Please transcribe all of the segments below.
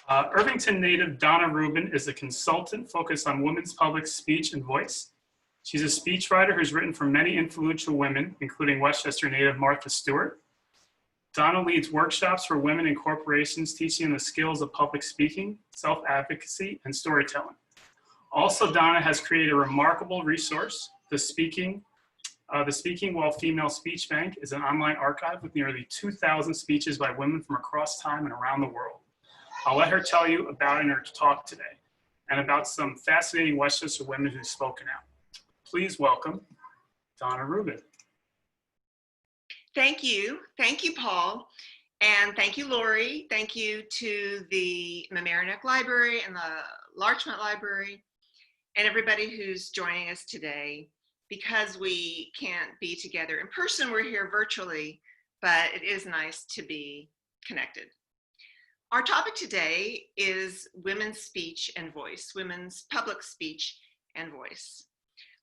Irvington native Dana Rubin is a consultant focused on women's public speech and voice. She's a speechwriter who's written for many influential women, including Westchester native Martha Stewart. Dana leads workshops for women in corporations teaching the skills of public speaking, self-advocacy, and storytelling. Also, Dana has created a remarkable resource, the Speaking While Female Speech Bank is an online archive with nearly 2,000 speeches by women from across time and around the world. I'll let her tell you about in her talk today and about some fascinating Westchester women who've spoken out. Please welcome Dana Rubin. Thank you, Paul, and thank you, Lori. Thank you to the Mamaroneck Library and the Larchmont Library and everybody who's joining us today. Because we can't be together in person, we're here virtually, but it is nice to be connected. Our topic today is women's speech and voice, women's public speech and voice.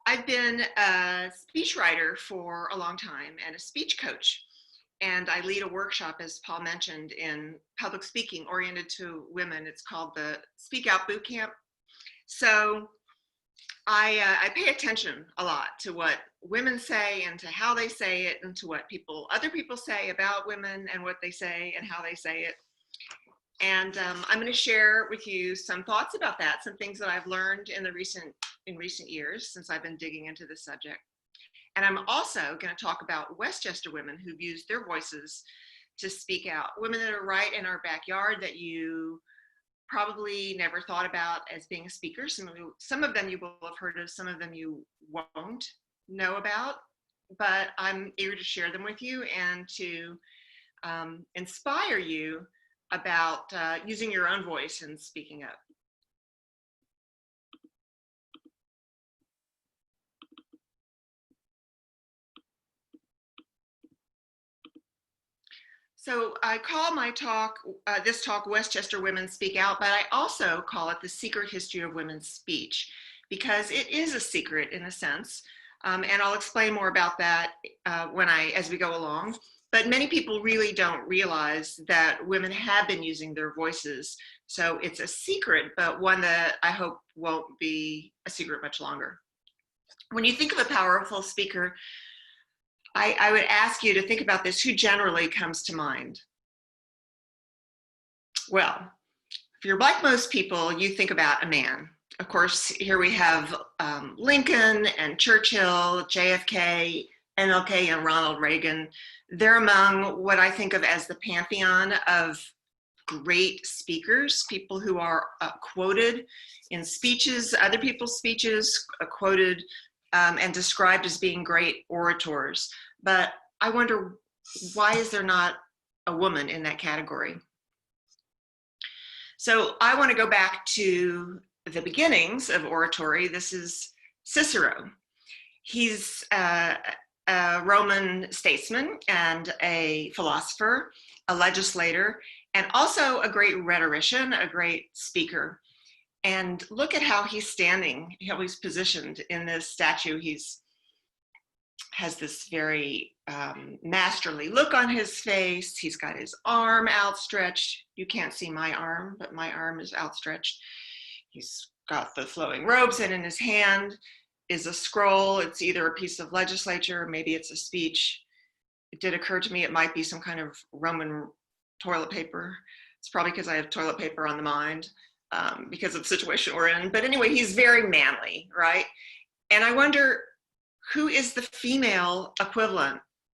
I've been a speechwriter for a long time and a speech coach, and I lead a workshop, as Paul mentioned, in public speaking oriented to women. It's called the Speak Out Boot Camp. So I pay attention a lot to what women say and to how they say it and to what other people say about women and what they say and how they say it. And I'm going to share with you some thoughts about that, some things that I've learned in recent years since I've been digging into this subject. And I'm also going to talk about Westchester women who've used their voices to speak out, women that are right in our backyard that you probably never thought about as being a speaker. Some of them you will have heard of, some of them you won't know about, but I'm eager to share them with you and to inspire you about using your own voice and speaking up. So I call my talk, this talk, Westchester Women Speak Out, but I also call it The Secret History of Women's Speech, because it is a secret in a sense. And I'll explain more about that as we go along. But many people really don't realize that women have been using their voices. So it's a secret, but one that I hope won't be a secret much longer. When you think of a powerful speaker, I would ask you to think about this. Who generally comes to mind? Well, if you're like most people, you think about a man. Of course, here we have Lincoln and Churchill, JFK, MLK, and Ronald Reagan. They're among what I think of as the pantheon of great speakers, people who are quoted in speeches, other people's speeches, quoted and described as being great orators. But I wonder, why is there not a woman in that category? So I want to go back to the beginnings of oratory. This is Cicero. He's a Roman statesman and a philosopher, a legislator, and also a great rhetorician, a great speaker. And look at how he's standing, how he's positioned in this statue. He's has this very masterly look on his face. He's got his arm outstretched. You can't see my arm, but my arm is outstretched. He's got the flowing robes, and in his hand is a scroll. It's either a piece of legislature, maybe it's a speech. It did occur to me it might be some kind of Roman toilet paper. It's probably because I have toilet paper on the mind. Because of the situation we're in. But anyway, he's very manly, right? And I wonder, who is the female equivalent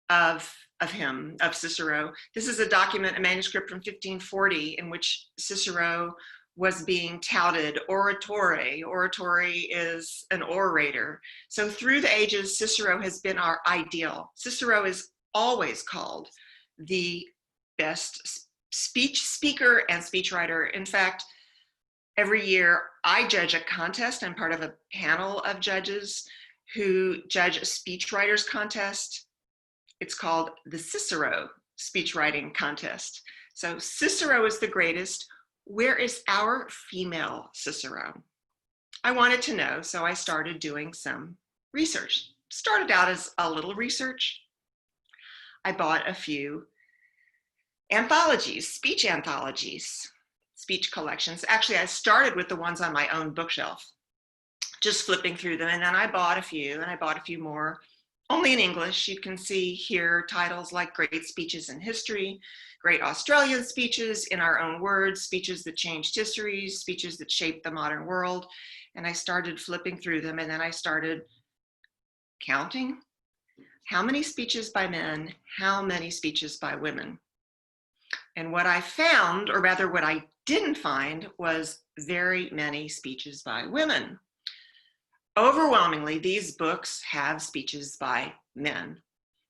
of him, of Cicero? This is a document, a manuscript from 1540, in which Cicero was being touted, oratore. Oratory is an orator. So through the ages, Cicero has been our ideal. Cicero is always called the best speaker and speechwriter. In fact, every year I judge a contest. I'm part of a panel of judges who judge a speechwriters contest. It's called the Cicero Speechwriting Contest. So Cicero is the greatest. Where is our female Cicero? I wanted to know, so I started doing some research. Started out as a little research. I bought a few anthologies, speech anthologies. speech collections. Actually, I started with the ones on my own bookshelf, just flipping through them. And then I bought a few, and I bought a few more, only in English. You can see here titles like Great Speeches in History, Great Australian Speeches, In Our Own Words, Speeches That Changed History, Speeches That Shaped the Modern World. And I started flipping through them, and then I started counting. How many speeches by men? How many speeches by women? And what I found, or rather what I didn't find, was very many speeches by women. Overwhelmingly, these books have speeches by men.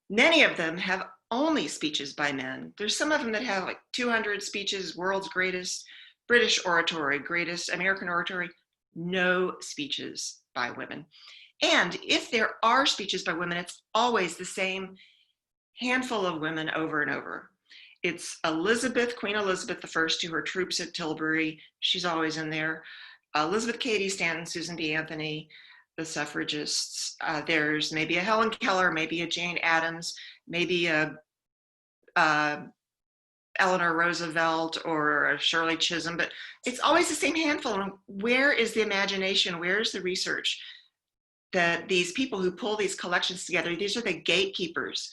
Many of them have only speeches by men. There's some of them that have like 200 speeches, world's greatest, British oratory, greatest American oratory, no speeches by women. And if there are speeches by women, it's always the same handful of women over and over. It's Elizabeth, Queen Elizabeth I, to her troops at Tilbury. She's always in there. Elizabeth Cady Stanton, Susan B. Anthony, the suffragists. There's maybe a Helen Keller, maybe a Jane Addams, maybe a Eleanor Roosevelt or a Shirley Chisholm, but it's always the same handful. And where is the imagination? Where's the research that these people who pull these collections together, these are the gatekeepers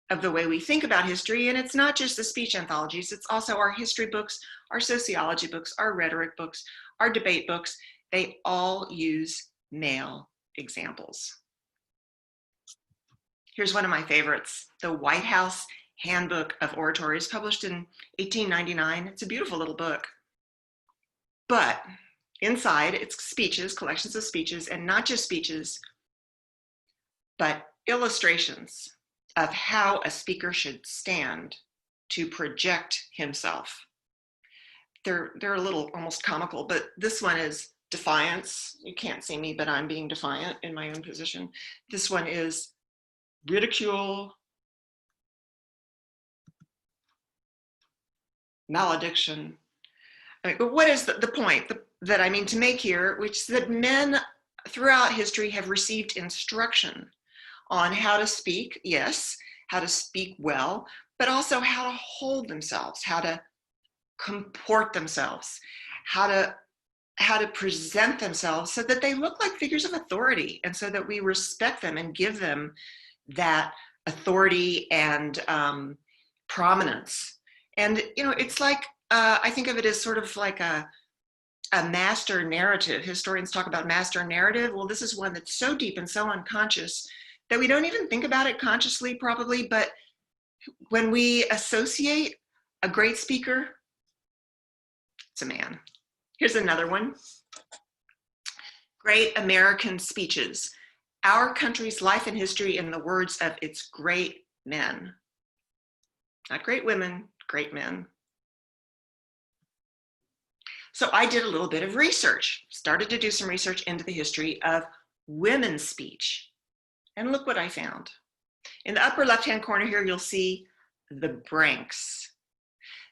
of the way we think about history. And it's not just the speech anthologies, it's also our history books, our sociology books, our rhetoric books, our debate books. They all use male examples. Here's one of my favorites, the White House Handbook of Oratories, published in 1899. It's a beautiful little book. But inside, it's speeches, collections of speeches, and not just speeches, but illustrations of how a speaker should stand to project himself. They're a little almost comical, but this one is defiance. You can't see me, but I'm being defiant in my own position. This one is ridicule, malediction. I mean, but what is the point that I mean to make here, which is that men throughout history have received instruction on how to speak, yes, how to speak well, but also how to hold themselves, how to comport themselves, how to present themselves so that they look like figures of authority, and so that we respect them and give them that authority and prominence. And, you know, it's like, I think of it as sort of like a master narrative. Historians talk about master narrative. Well, this is one that's so deep and so unconscious that we don't even think about it consciously, probably. But when we associate a great speaker, it's a man. Here's another one. Great American Speeches. Our country's life and history in the words of its great men. Not great women, great men. So I did a little bit of research, started to do some research into the history of women's speech. And look what I found. In the upper left-hand corner here, you'll see the branks.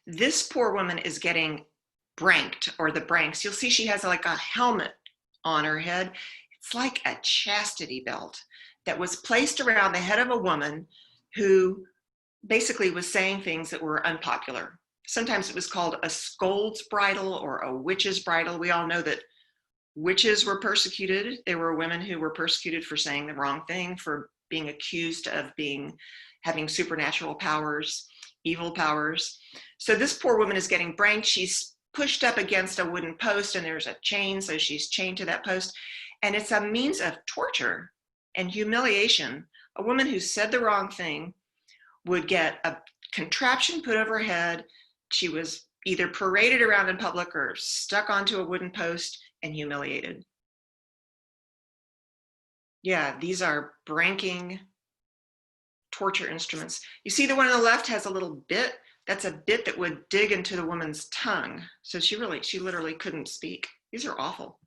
This poor woman is getting branked, or the branks. You'll see she has like a helmet on her head. It's like a chastity belt that was placed around the head of a woman who basically was saying things that were unpopular. Sometimes it was called a scold's bridle or a witch's bridle. We all know that witches were persecuted. There were women who were persecuted for saying the wrong thing, for being accused of having supernatural powers, evil powers. So this poor woman is getting branked. She's pushed up against a wooden post, and there's a chain, so she's chained to that post. And it's a means of torture and humiliation. A woman who said the wrong thing would get a contraption put over her head. She was either paraded around in public or stuck onto a wooden post and humiliated. Yeah, these are branking torture instruments. You see the one on the left has a little bit. That's a bit that would dig into the woman's tongue. So she literally couldn't speak. These are awful.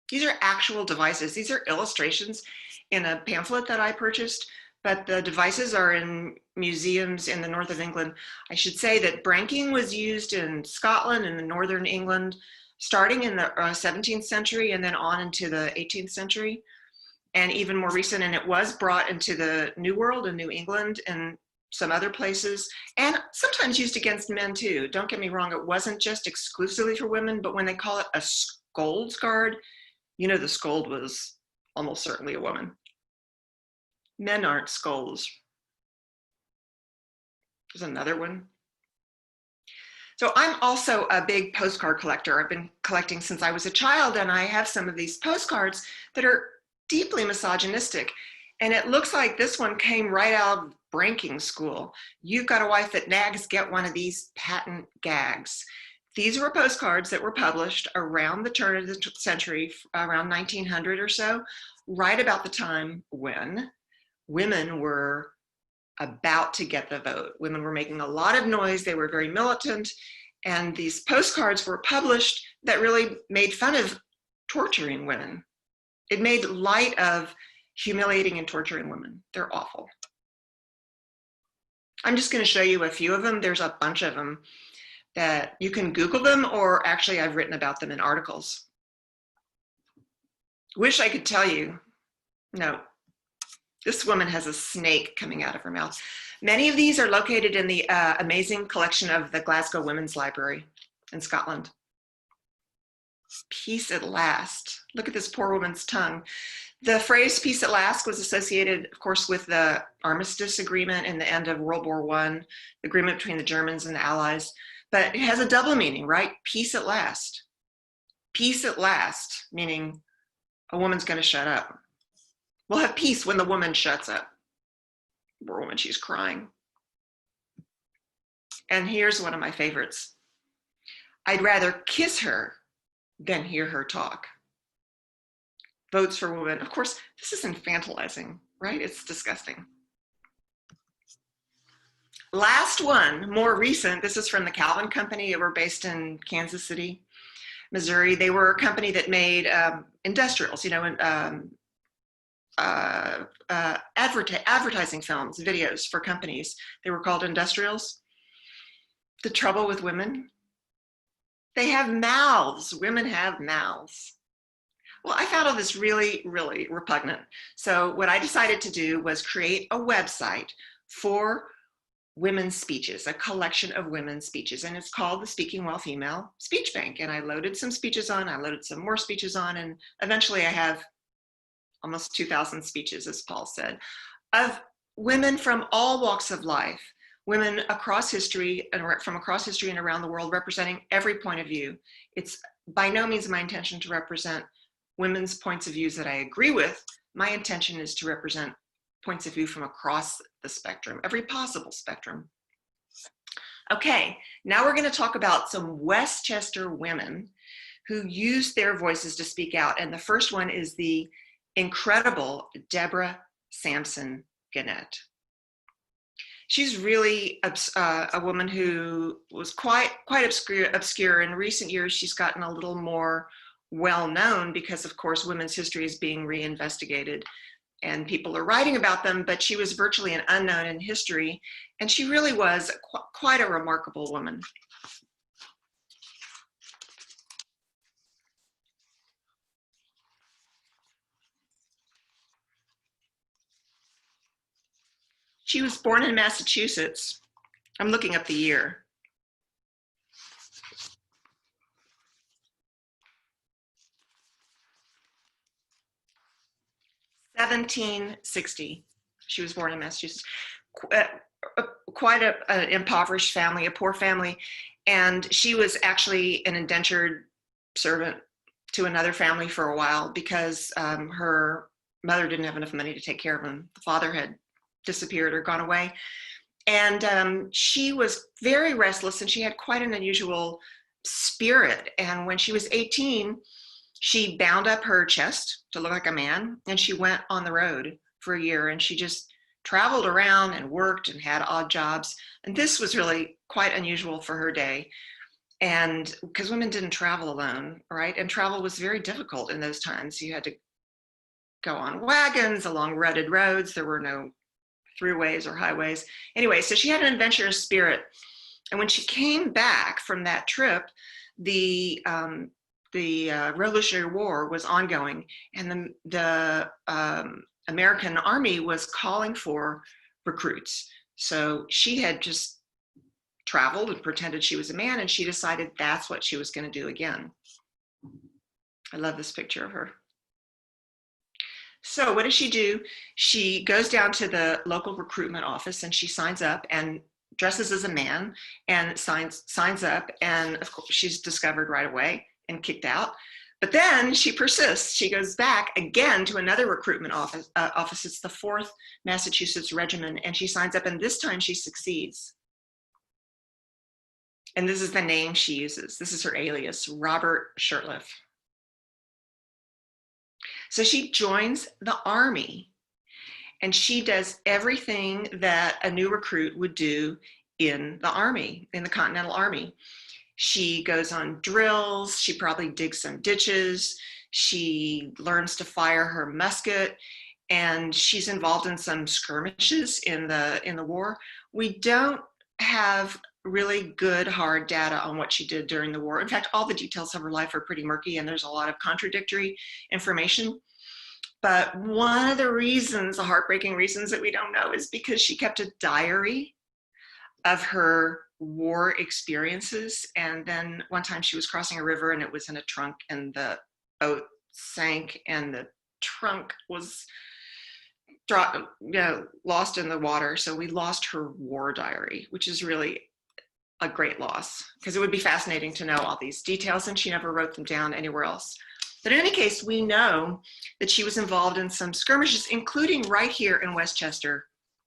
These are actual devices. These are illustrations in a pamphlet that I purchased, but the devices are in museums in the north of England. I should say that branking was used in Scotland and in northern England, starting in the 17th century and then on into the 18th century, and even more recent. And it was brought into the New World in New England and some other places, and sometimes used against men too. Don't get me wrong, it wasn't just exclusively for women, but when they call it a scold's guard, you know the scold was almost certainly a woman. Men aren't scolds. There's another one. So I'm also a big postcard collector. I've been collecting since I was a child, and I have some of these postcards that are deeply misogynistic. And it looks like this one came right out of breaking school. You've got a wife that nags, get one of these patent gags. These were postcards that were published around the turn of the century, around 1900 or so, right about the time when women were about to get the vote. Women were making a lot of noise. They were very militant. And these postcards were published that really made fun of torturing women. It made light of humiliating and torturing women. They're awful. I'm just going to show you a few of them. There's a bunch of them that you can Google them, or actually I've written about them in articles. Wish I could tell you. No. This woman has a snake coming out of her mouth. Many of these are located in the amazing collection of the Glasgow Women's Library in Scotland. Peace at last. Look at this poor woman's tongue. The phrase peace at last was associated, of course, with the Armistice Agreement in the end of World War I, the agreement between the Germans and the Allies. But it has a double meaning, right? Peace at last. Peace at last, meaning a woman's going to shut up. We'll have peace when the woman shuts up. Poor woman, she's crying. And here's one of my favorites. I'd rather kiss her than hear her talk. Votes for women. Of course, this is infantilizing, right? It's disgusting. Last one, more recent. This is from the Calvin Company. They were based in Kansas City, Missouri. They were a company that made industrials, advertising films, videos for companies. They were called industrials. The trouble with women, they have mouths. Women have mouths. Well, I found all this really, really repugnant. So what I decided to do was create a website for women's speeches, a collection of women's speeches, and it's called the Speaking Well Female Speech Bank. And I loaded some speeches on, I loaded some more speeches on, and eventually I have almost 2,000 speeches, as Paul said, of women from all walks of life, women across history and from across history and around the world, representing every point of view. It's by no means my intention to represent women's points of views that I agree with. My intention is to represent points of view from across the spectrum, every possible spectrum. Okay, now we're going to talk about some Westchester women who use their voices to speak out. And the first one is the incredible Deborah Sampson Gannett. She's really a woman who was quite obscure. In recent years, she's gotten a little more well-known because, of course, women's history is being reinvestigated and people are writing about them, but she was virtually an unknown in history, and she really was quite a remarkable woman. She was born in Massachusetts. I'm looking up the year. 1760. She was born in Massachusetts. Quite an impoverished family, a poor family. And she was actually an indentured servant to another family for a while because her mother didn't have enough money to take care of him. The father had disappeared or gone away. And she was very restless, and she had quite an unusual spirit. And when she was 18, she bound up her chest to look like a man, and she went on the road for a year, and she just traveled around and worked and had odd jobs. And this was really quite unusual for her day. And because women didn't travel alone, right? And travel was very difficult in those times. You had to go on wagons along rutted roads. There were no throughways or highways. Anyway, so she had an adventurous spirit. And when she came back from that trip, the Revolutionary War was ongoing, and the American Army was calling for recruits. So she had just traveled and pretended she was a man, and she decided that's what she was going to do again. I love this picture of her. So what does she do? She goes down to the local recruitment office and she signs up and dresses as a man and signs up, and of course she's discovered right away and kicked out. But then she persists. She goes back again to another recruitment office. It's the 4th Massachusetts Regiment, and she signs up, and this time she succeeds. And this is the name she uses. This is her alias, Robert Shirtliff. So she joins the Army, and she does everything that a new recruit would do in the Army, in the Continental Army. She goes on drills, she probably digs some ditches, she learns to fire her musket, and she's involved in some skirmishes in the war. We don't have really good hard data on what she did during the war. In fact, all the details of her life are pretty murky, and there's a lot of contradictory information. But one of the reasons, the heartbreaking reasons that we don't know, is because she kept a diary of her war experiences. And then one time she was crossing a river and it was in a trunk, and the boat sank and the trunk was lost in the water. So we lost her war diary, which is really a great loss, because it would be fascinating to know all these details, and she never wrote them down anywhere else. But in any case, we know that she was involved in some skirmishes, including right here in Westchester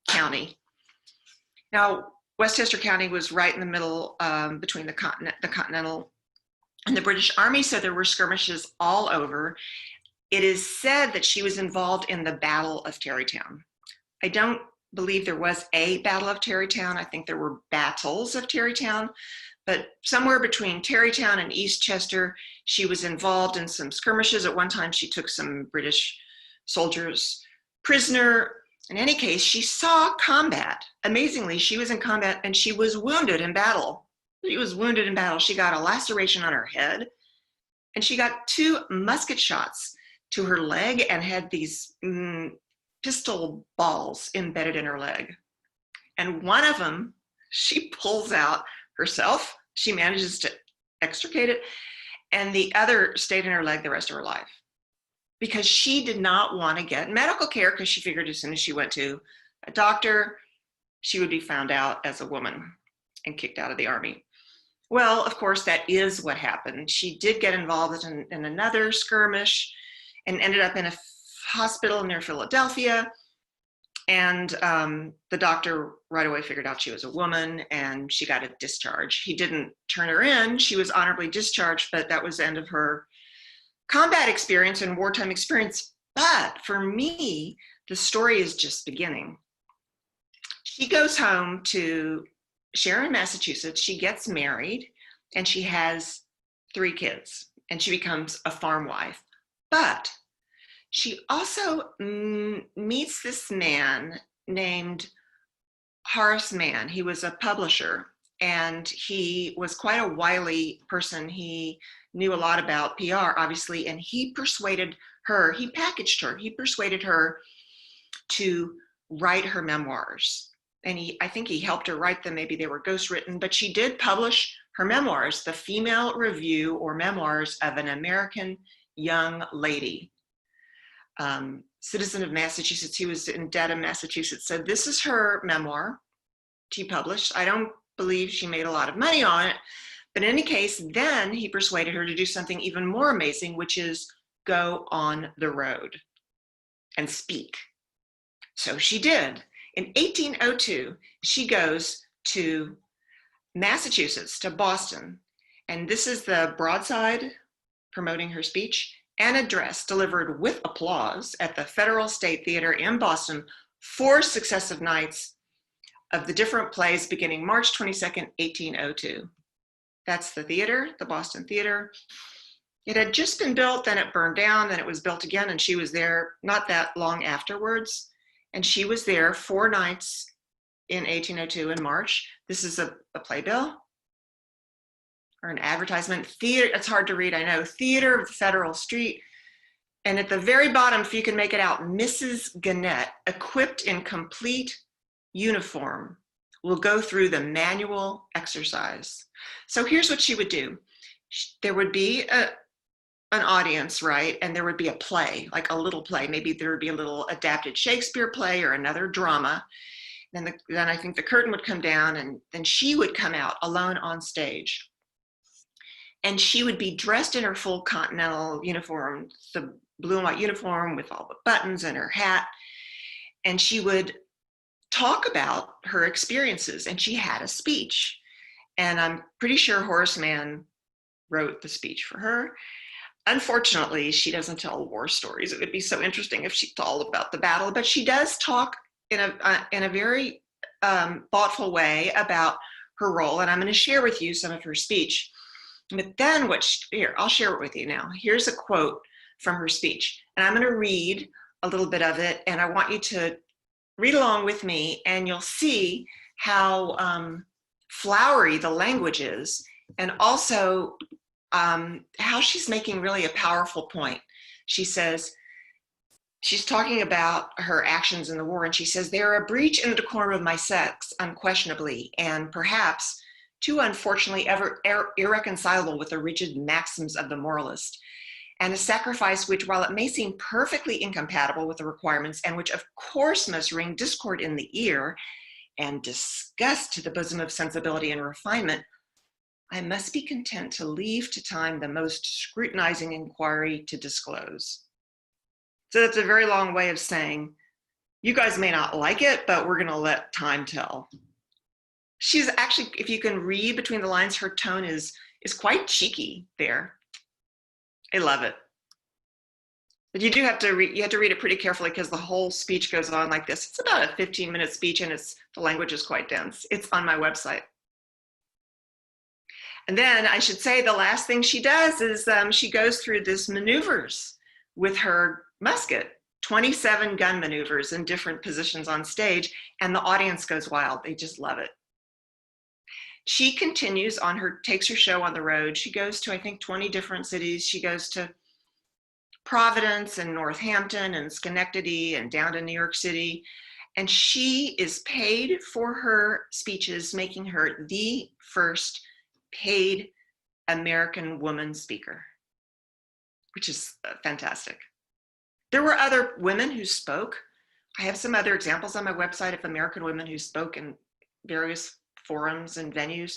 County. Now, Westchester County was right in the middle between the Continental and the British Army, so there were skirmishes all over. It is said that she was involved in the Battle of Tarrytown. I don't believe there was a Battle of Tarrytown. I think there were battles of Tarrytown, but somewhere between Tarrytown and Eastchester, she was involved in some skirmishes. At one time, she took some British soldiers prisoner. In any case, she saw combat. Amazingly, she was in combat and she was wounded in battle. She was wounded in battle. She got a laceration on her head, and she got 2 musket shots to her leg and had these pistol balls embedded in her leg. And one of them, she pulls out herself. She manages to extricate it, and the other stayed in her leg the rest of her life, because she did not want to get medical care, because she figured as soon as she went to a doctor, she would be found out as a woman and kicked out of the Army. Well, of course, that is what happened. She did get involved in another skirmish and ended up in a hospital near Philadelphia. And the doctor right away figured out she was a woman, and she got a discharge. He didn't turn her in. She was honorably discharged, but that was the end of her combat experience and wartime experience. But for me, the story is just beginning. She goes home to Sharon, Massachusetts. She gets married, and she has 3 kids, and she becomes a farm wife. But she also meets this man named Horace Mann. He was a publisher, and he was quite a wily person. He knew a lot about PR, obviously, and he persuaded her, he packaged her, he persuaded her to write her memoirs. And I think he helped her write them. Maybe they were ghostwritten, but she did publish her memoirs, The Female Review or Memoirs of an American Young Lady. Citizen of Massachusetts. He was in Dedham, Massachusetts. So this is her memoir she published. I don't believe she made a lot of money on it, but in any case, then he persuaded her to do something even more amazing, which is go on the road and speak. So she did. In 1802, she goes to Massachusetts, to Boston, and this is the broadside promoting her speech. An address delivered with applause at the Federal State Theater in Boston 4 successive nights of the different plays beginning March 22nd, 1802. That's the theater, the Boston Theater. It had just been built, then it burned down, then it was built again, and she was there not that long afterwards. And she was there 4 nights in 1802 in March. This is a playbill or an advertisement. Theater, it's hard to read, I know. Theater of Federal Street. And at the very bottom, if you can make it out, Mrs. Gannett, equipped in complete uniform, we'll go through the manual exercise. So here's what she would do. There would be an audience, right? And there would be a play, like a little play. Maybe there would be a little adapted Shakespeare play or another drama. Then I think the curtain would come down, and then she would come out alone on stage. And she would be dressed in her full Continental uniform, the blue and white uniform with all the buttons and her hat. And she would talk about her experiences, and she had a speech. And I'm pretty sure Horace Mann wrote the speech for her. Unfortunately, she doesn't tell war stories. It would be so interesting if she told about the battle, but she does talk in a very thoughtful way about her role. And I'm going to share with you some of her speech. But then here, I'll share it with you now. Here's a quote from her speech. And I'm going to read a little bit of it. And I want you to read along with me, and you'll see how flowery the language is, and also how she's making really a powerful point. She says, she's talking about her actions in the war, and she says, "They are a breach in the decorum of my sex, unquestionably, and perhaps too unfortunately ever irreconcilable with the rigid maxims of the moralist, and a sacrifice which, while it may seem perfectly incompatible with the requirements, and which of course must ring discord in the ear and disgust to the bosom of sensibility and refinement, I must be content to leave to time the most scrutinizing inquiry to disclose." So that's a very long way of saying, you guys may not like it, but we're going to let time tell. She's actually, if you can read between the lines, her tone is quite cheeky there. I love it. But you do have to read, you have to read it pretty carefully, because the whole speech goes on like this. It's about a 15-minute speech, and the language is quite dense. It's on my website. And then I should say the last thing she does is she goes through this maneuvers with her musket, 27 gun maneuvers in different positions on stage, and the audience goes wild. They just love it. She continues on takes her show on the road. She goes to, I think, 20 different cities. She goes to Providence and Northampton and Schenectady and down to New York City. And she is paid for her speeches, making her the first paid American woman speaker, which is fantastic. There were other women who spoke. I have some other examples on my website of American women who spoke in various forums and venues,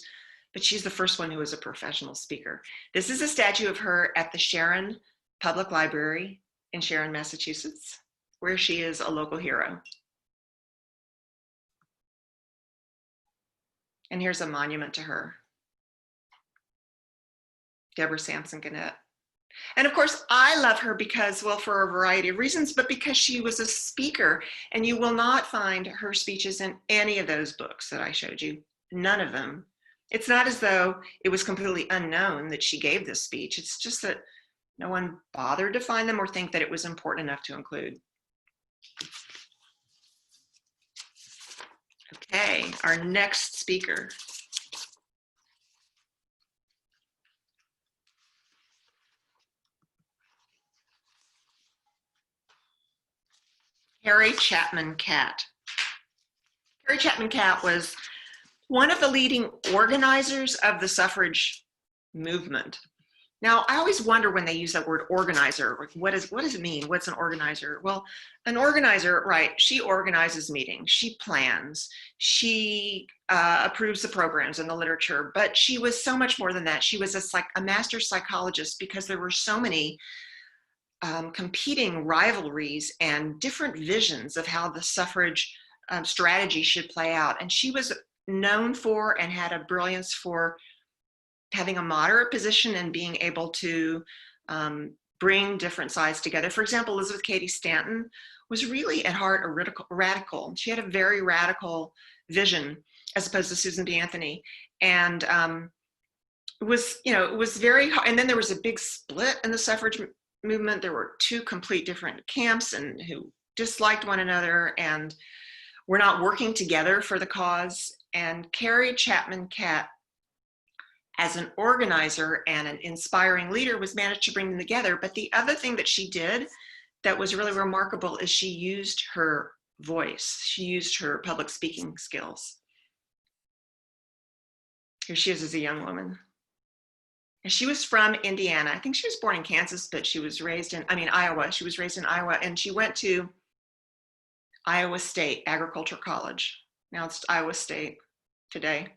but she's the first one who was a professional speaker. This is a statue of her at the Sharon Public Library in Sharon, Massachusetts, where she is a local hero. And here's a monument to her. Deborah Sampson Gannett. And of course, I love her because, well, for a variety of reasons, but because she was a speaker, and you will not find her speeches in any of those books that I showed you, none of them. It's not as though it was completely unknown that she gave this speech. It's just that no one bothered to find them or think that it was important enough to include. Okay, our next speaker. Carrie Chapman Catt. Carrie Chapman Catt was one of the leading organizers of the suffrage movement. Now, I always wonder when they use that word organizer, like what does it mean? What's an organizer? Well, an organizer, right, she organizes meetings, she plans, she approves the programs and the literature, but she was so much more than that. She was a master psychologist, because there were so many competing rivalries and different visions of how the suffrage strategy should play out. And she was known for and had a brilliance for having a moderate position and being able to bring different sides together. For example, Elizabeth Cady Stanton was really at heart a radical. She had a very radical vision, as opposed to Susan B. Anthony. And it was very hard. And then there was a big split in the suffrage movement. There were two complete different camps, and who disliked one another and were not working together for the cause. And Carrie Chapman Catt, as an organizer and an inspiring leader, was managed to bring them together. But the other thing that she did that was really remarkable is she used her voice. She used her public speaking skills. Here she is as a young woman. And she was from Indiana. I think she was born in Kansas, but she was raised in, Iowa. She was raised in Iowa, and she went to Iowa State Agricultural College. Now it's Iowa State today.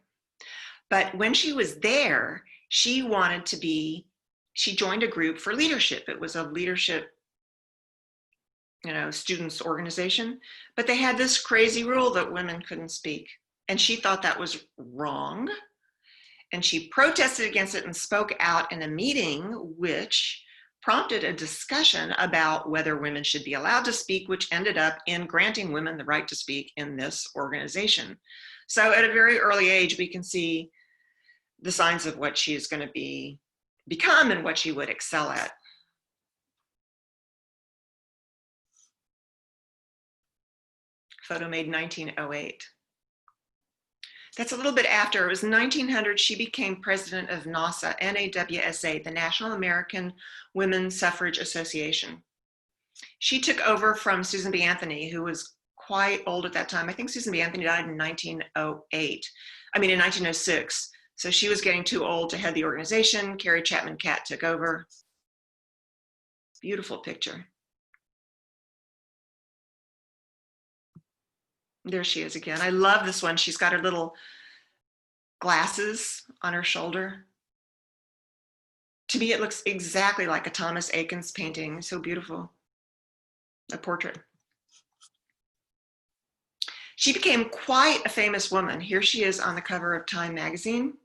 But when she was there, she joined a group for leadership. It was a leadership, students organization, but they had this crazy rule that women couldn't speak. And she thought that was wrong. And she protested against it and spoke out in a meeting, which prompted a discussion about whether women should be allowed to speak, which ended up in granting women the right to speak in this organization. So at a very early age, we can see the signs of what she is going to become and what she would excel at. Photo made 1908. That's a little bit after. It was 1900, she became president of NASA, NAWSA, the National American Women's Suffrage Association. She took over from Susan B. Anthony, who was quite old at that time. I think Susan B. Anthony died in 1906. So she was getting too old to head the organization. Carrie Chapman Catt took over. Beautiful picture. There she is again. I love this one. She's got her little glasses on her shoulder. To me, it looks exactly like a Thomas Eakins painting. So beautiful. A portrait. She became quite a famous woman. Here she is on the cover of Time magazine.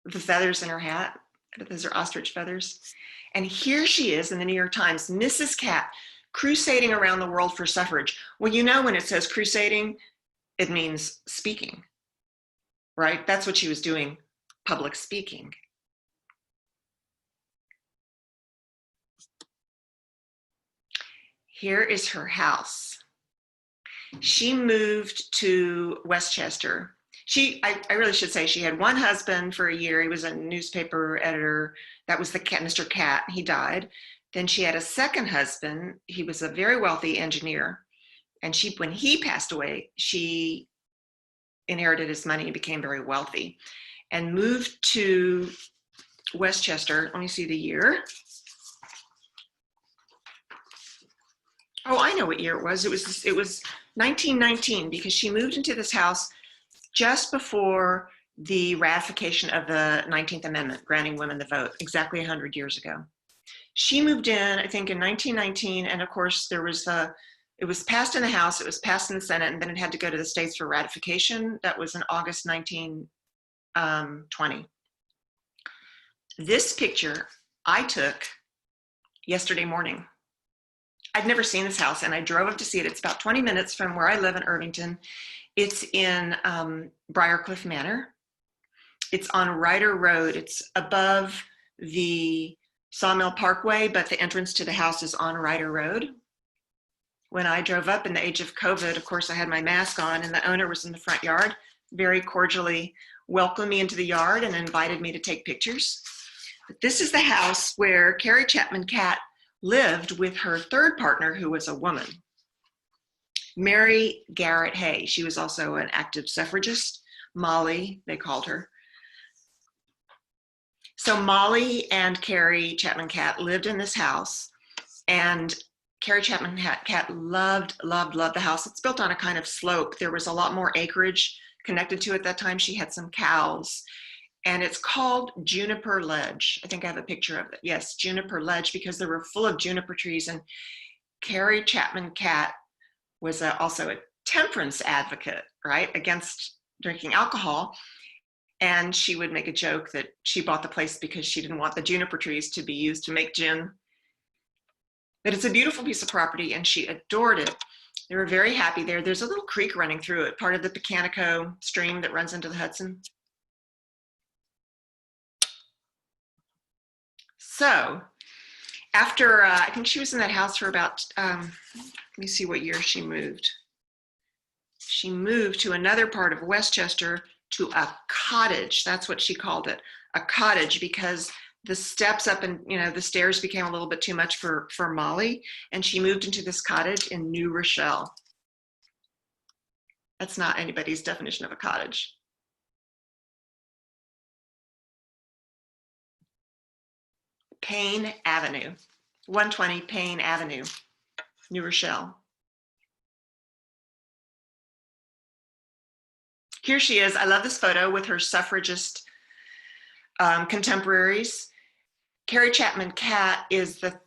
The feathers in her hat. Those are ostrich feathers. And here she is in the New York Times, Mrs. Catt, crusading around the world for suffrage. Well, when it says crusading, it means speaking, right? That's what she was doing, public speaking. Here is her house. She moved to Westchester. I really should say she had one husband for a year. He was a newspaper editor. That was Mr. Catt. He died. Then she had a second husband. He was a very wealthy engineer. And when he passed away, she inherited his money and became very wealthy and moved to Westchester. Let me see the year. Oh, I know what year it was. It was 1919, because she moved into this house just before the ratification of the 19th Amendment, granting women the vote, exactly 100 years ago. She moved in, I think, in 1919, and of course it was passed in the House, it was passed in the Senate, and then it had to go to the states for ratification. That was in August 1920. This picture I took yesterday morning. I'd never seen this house, and I drove up to see it. It's about 20 minutes from where I live in Irvington. It's in Briarcliff Manor. It's on Ryder Road. It's above the Sawmill Parkway, but the entrance to the house is on Ryder Road. When I drove up in the age of COVID, of course, I had my mask on, and the owner was in the front yard, very cordially welcomed me into the yard and invited me to take pictures. But this is the house where Carrie Chapman Catt lived with her third partner, who was a woman, Mary Garrett Hay. She was also an active suffragist. Molly, they called her. So Molly and Carrie Chapman Catt lived in this house, and Carrie Chapman Catt loved the house. It's built on a kind of slope. There was a lot more acreage connected to it at that time. She had some cows, and it's called Juniper Ledge. I think I have a picture of it. Yes, Juniper Ledge, because they were full of juniper trees. And Carrie Chapman Catt was also a temperance advocate, right, against drinking alcohol. And she would make a joke that she bought the place because she didn't want the juniper trees to be used to make gin. But it's a beautiful piece of property, and she adored it. They were very happy there. There's a little creek running through it, part of the Pecanico stream that runs into the Hudson. So after, I think she was in that house for about, let me see what year she moved. She moved to another part of Westchester, to a cottage. That's what she called it, a cottage, because the steps up and the stairs became a little bit too much for Molly, and she moved into this cottage in New Rochelle. That's not anybody's definition of a cottage. Payne Avenue, 120 Payne Avenue, New Rochelle. Here she is. I love this photo with her suffragist contemporaries. Carrie Chapman Catt is the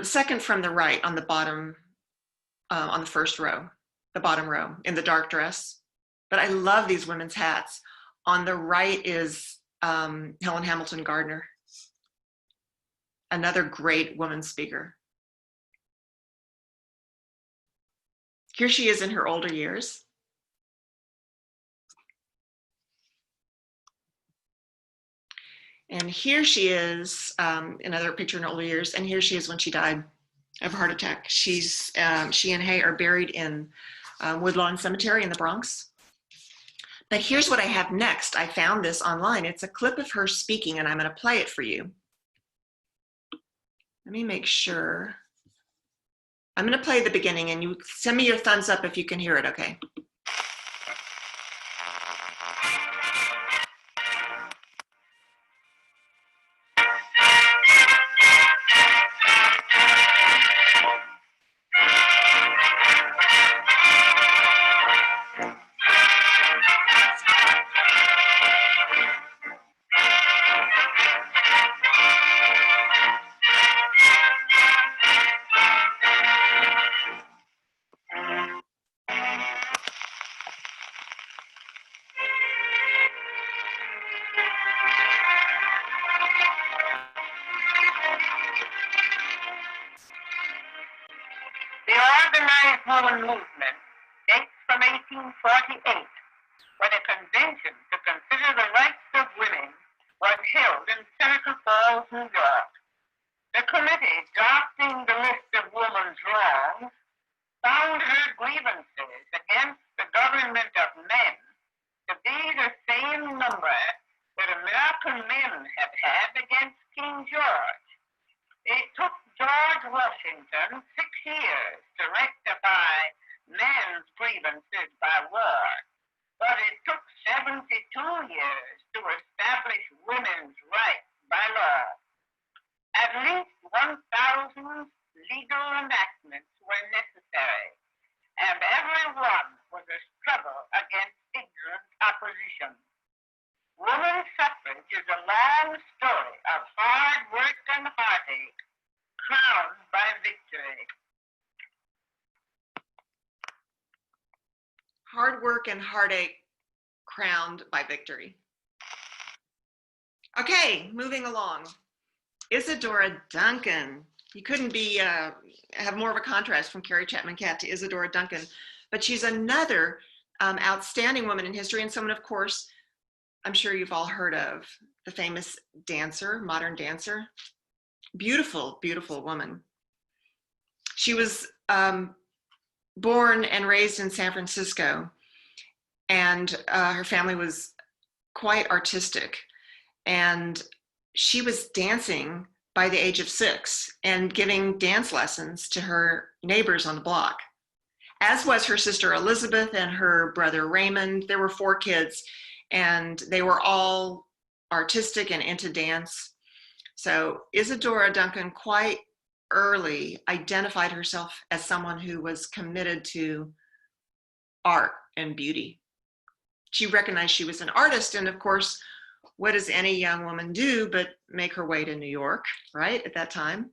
second from the right on the bottom, on the first row, the bottom row in the dark dress. But I love these women's hats. On the right is Helen Hamilton Gardner, another great woman speaker. Here she is in her older years. And here she is, another picture in her older years, and here she is when she died of a heart attack. She and Hay are buried in Woodlawn Cemetery in the Bronx. But here's what I have next. I found this online. It's a clip of her speaking, and I'm going to play it for you. Let me make sure. I'm going to play the beginning, and you send me your thumbs up if you can hear it, okay? The organized woman movement dates from 1848, when a convention to consider the rights of women was held in Seneca Falls, New York. The committee drafting the list of women's wrongs found her grievances against the government of men to be the same number that American men had had against King George. It took George Washington 6 years to rectify men's grievances by war, but it took 72 years to establish women's rights by law. At least 1,000 legal enactments were necessary, and every one was a struggle against ignorant opposition. Women's suffrage is a long story of hard work and heartache, crowned by victory. Hard work and heartache crowned by victory. Okay, moving along. Isadora Duncan. You couldn't have more of a contrast from Carrie Chapman Catt to Isadora Duncan, but she's another outstanding woman in history, and someone, of course, I'm sure you've all heard of, the famous dancer, modern dancer. Beautiful, beautiful woman. She was born and raised in San Francisco, and her family was quite artistic, and she was dancing by the age of 6 and giving dance lessons to her neighbors on the block, as was her sister Elizabeth and her brother Raymond. There were 4 kids, and they were all artistic and into dance. So Isadora Duncan quite early identified herself as someone who was committed to art and beauty. She recognized she was an artist, and of course, what does any young woman do but make her way to New York, right, at that time?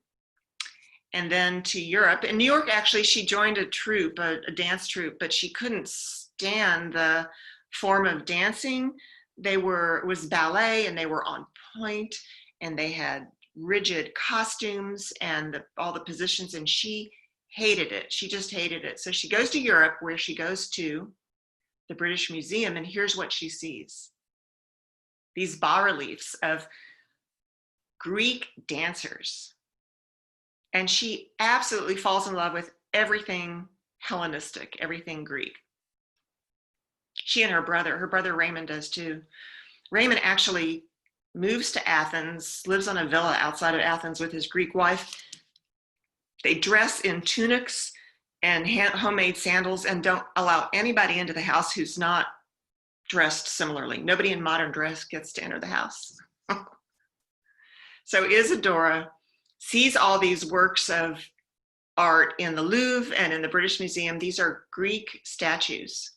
And then to Europe. In New York, actually, she joined a troupe, a dance troupe, but she couldn't stand the form of dancing. It was ballet, and they were on point, and they had rigid costumes and all the positions, and she hated it. She just hated it. So she goes to Europe, where she goes to the British Museum, and here's what she sees. These bas-reliefs of Greek dancers. And she absolutely falls in love with everything Hellenistic, everything Greek. She and her brother Raymond does too. Raymond actually moves to Athens, lives on a villa outside of Athens with his Greek wife. They dress in tunics and homemade sandals, and don't allow anybody into the house who's not dressed similarly. Nobody in modern dress gets to enter the house. So Isadora sees all these works of art in the Louvre and in the British Museum. These are Greek statues.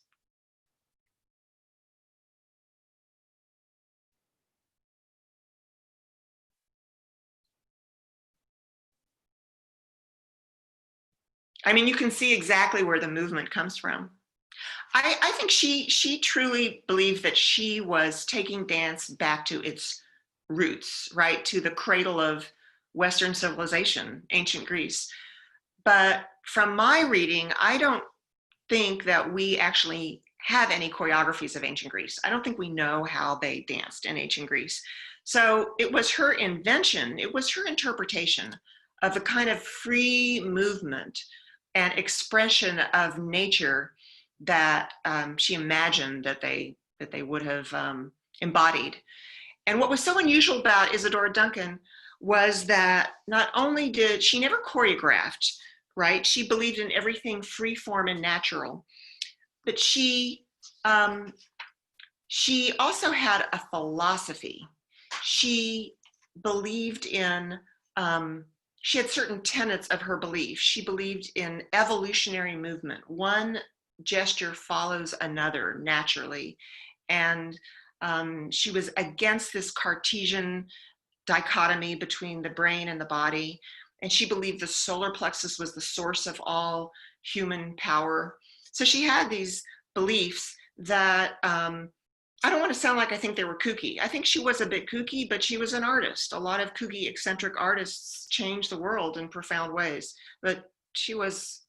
I mean, you can see exactly where the movement comes from. I think she truly believed that she was taking dance back to its roots, right? To the cradle of Western civilization, ancient Greece. But from my reading, I don't think that we actually have any choreographies of ancient Greece. I don't think we know how they danced in ancient Greece. So it was her invention, it was her interpretation of the kind of free movement and expression of nature that she imagined that they would have embodied. And what was so unusual about Isadora Duncan was that not only did she never choreographed, right? She believed in everything free form and natural, but she also had a philosophy. She believed in, she had certain tenets of her belief. She believed in evolutionary movement. One gesture follows another naturally. And she was against this Cartesian dichotomy between the brain and the body. And she believed the solar plexus was the source of all human power. So she had these beliefs that, I don't want to sound like I think they were kooky. I think she was a bit kooky, but she was an artist. A lot of kooky, eccentric artists changed the world in profound ways. But she was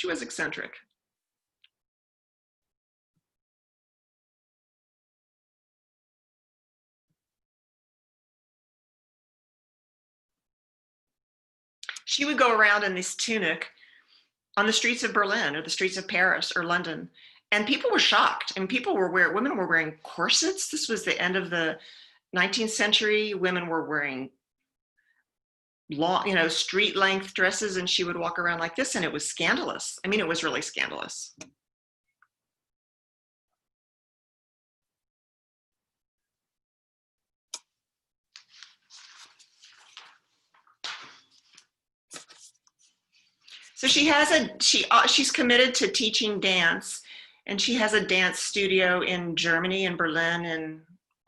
eccentric. She would go around in this tunic on the streets of Berlin or the streets of Paris or London, and people were shocked. And women were wearing corsets. This was the end of the 19th century. Women were wearing long, street length dresses, and she would walk around like this, and it was scandalous. I mean, it was really scandalous. So she's committed to teaching dance, and she has a dance studio in Germany, in Berlin, in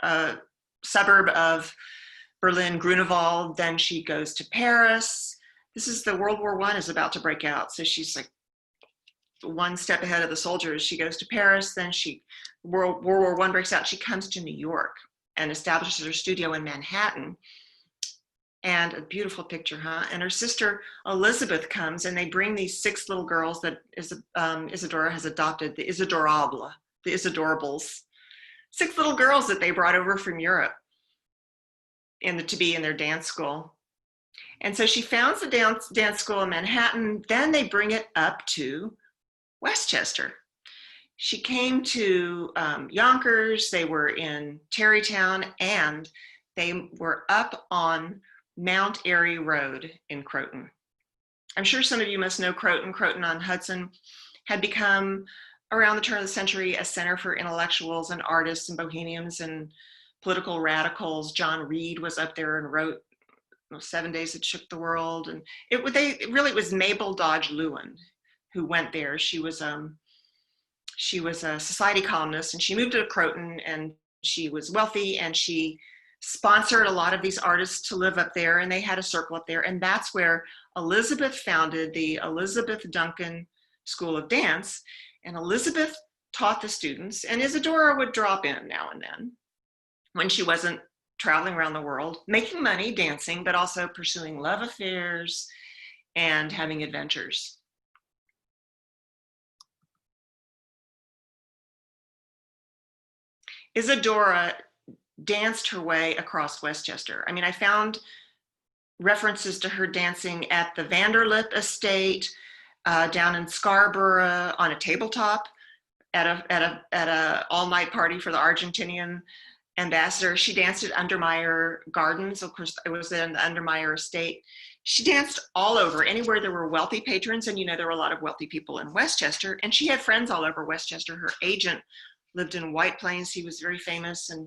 a suburb of Berlin, Grunewald. Then she goes to Paris. This is the World War I is about to break out. So she's like one step ahead of the soldiers. She goes to Paris, then World War I breaks out. She comes to New York and establishes her studio in Manhattan. And a beautiful picture, huh? And her sister Elizabeth comes, and they bring these 6 little girls that Isadora has adopted, the Isadorables, the Isadorables. 6 little girls that they brought over from Europe to be in their dance school. And so she founds the dance school in Manhattan. Then they bring it up to Westchester. She came to Yonkers. They were in Tarrytown, and they were up on Mount Airy Road in Croton. I'm sure some of you must know Croton. Croton on Hudson had become, around the turn of the century, a center for intellectuals and artists and bohemians and political radicals. John Reed was up there and wrote 7 Days That Shook the World. And it was Mabel Dodge Lewin who went there. She was a society columnist, and she moved to Croton, and she was wealthy, and she sponsored a lot of these artists to live up there, and they had a circle up there. And that's where Elizabeth founded the Elizabeth Duncan School of Dance. And Elizabeth taught the students, and Isadora would drop in now and then when she wasn't traveling around the world, making money dancing, but also pursuing love affairs and having adventures. Isadora danced her way across Westchester. I mean, I found references to her dancing at the Vanderlip estate, down in Scarborough on a tabletop at a all-night party for the Argentinian ambassador. She danced at Undermeyer Gardens. Of course, it was in the Undermeyer estate. She danced all over, anywhere there were wealthy patrons, and there were a lot of wealthy people in Westchester, and she had friends all over Westchester. Her agent lived in White Plains. He was very famous, and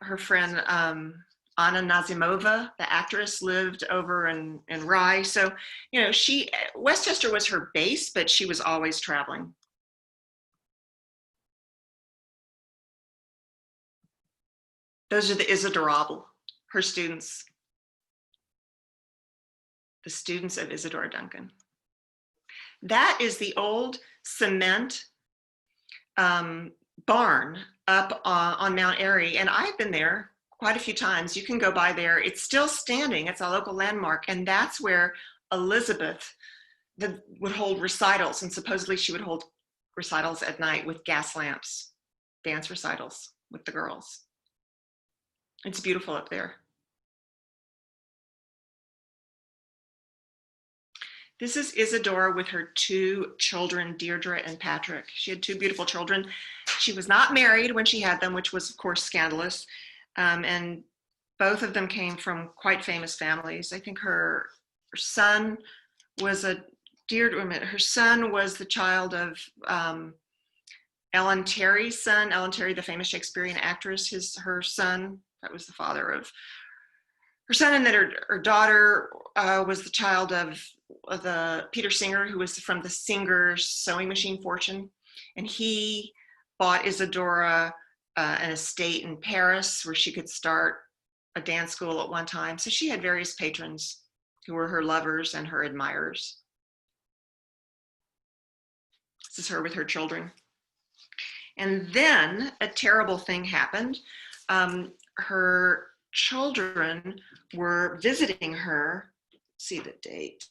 her friend Anna Nazimova, the actress, lived over in Rye. So, Westchester was her base, but she was always traveling. Those are the Isadorable, her students. The students of Isadora Duncan. That is the old cement barn up on Mount Airy, and I've been there quite a few times. You can go by there. It's still standing. It's a local landmark, and that's where Elizabeth would hold recitals, and supposedly she would hold recitals at night with gas lamps, dance recitals with the girls. It's beautiful up there. This is Isadora with her two children, Deirdre and Patrick. She had two beautiful children. She was not married when she had them, which was, of course, scandalous. And both of them came from quite famous families. I think her son was her son was the child of Ellen Terry's son. Ellen Terry, the famous Shakespearean actress, her son, that was the father of her son. And then her daughter was the child of the Peter Singer, who was from the Singer's sewing machine fortune. And he bought Isadora an estate in Paris where she could start a dance school at one time. So she had various patrons who were her lovers and her admirers. This is her with her children. And then a terrible thing happened. Her children were visiting her. Let's see the date.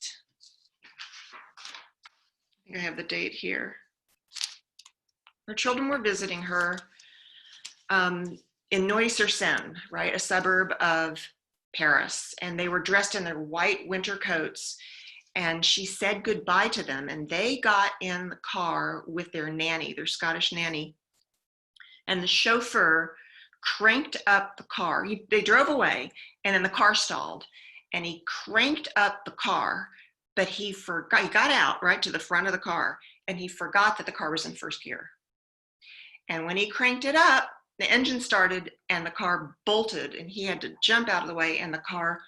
I think I have the date here. Her children were visiting her in Neuilly-sur-Seine, right, a suburb of Paris, and they were dressed in their white winter coats, and she said goodbye to them, and they got in the car with their nanny, their Scottish nanny, and the chauffeur cranked up the car. They drove away, and then the car stalled, and he cranked up the car, but he got out right to the front of the car, and he forgot that the car was in first gear. And when he cranked it up, the engine started and the car bolted, and he had to jump out of the way, and the car